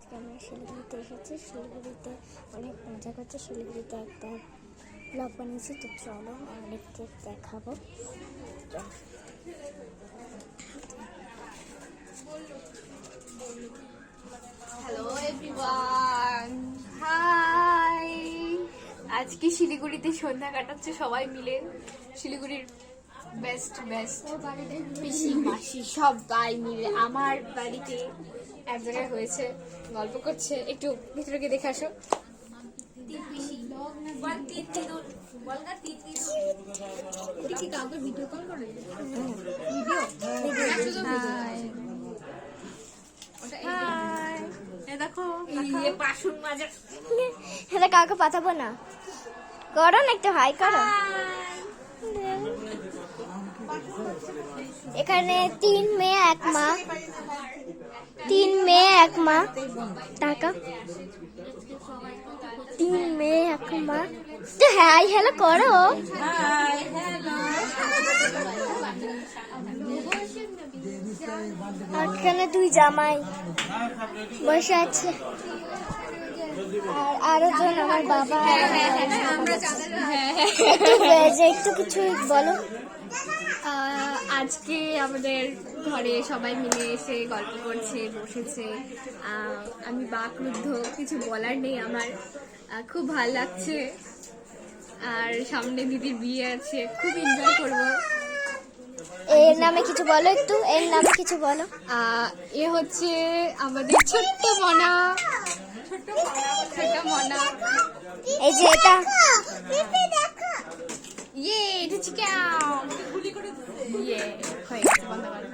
আজকে আমরা শিলিগুড়িতে এসেছি। শিলিগুড়িতে অনেক মজা করছে। শিলিগুড়িতে একটা ব্লগ বানিয়েছি, তো চলো অনেককে দেখাবো। Hello everyone, hi. আজকে শিলিগুড়িতে সন্ধ্যা কাটাচ্ছে সবাই মিলে। শিলিগুড়ির বেস্ট পিসি মাসি সবাই মিলে আমার বাড়িতে এক জায়গায় হয়েছে, গল্প করছে। একটু ভিতরে গিয়ে দেখে আসো। এটা কাউকে পাঠাবো না, করো না একটু হাই করো। এখানে 3 মেয়ে 1 মা, 3 মেয়ে 1 মা। টাকা 3 মেয়ে 1 মা। হাই হ্যালো করো। এখানে 2 জামাই বসে আছে, আর আরো জন আমার বাবা। একটু কিছু বলো। আজকে আমাদের ঘরে সবাই মিলে এসে গল্প করছে, বসেছে। আমি বাকরুদ্ধ, কিছু বলার নেই আমার। খুব ভালো লাগছে। আর সামনে দিদির বিয়ে আছে, খুব এনজয় করবো। এর নামে কিছু বলো, একটু এর নামে কিছু বলো। এ হচ্ছে আমাদের ছোট্ট মনা। এই যে এটা ইয়ে এটা চিকেন ইয়ে হয়ে গেছে, বন্ধ করো।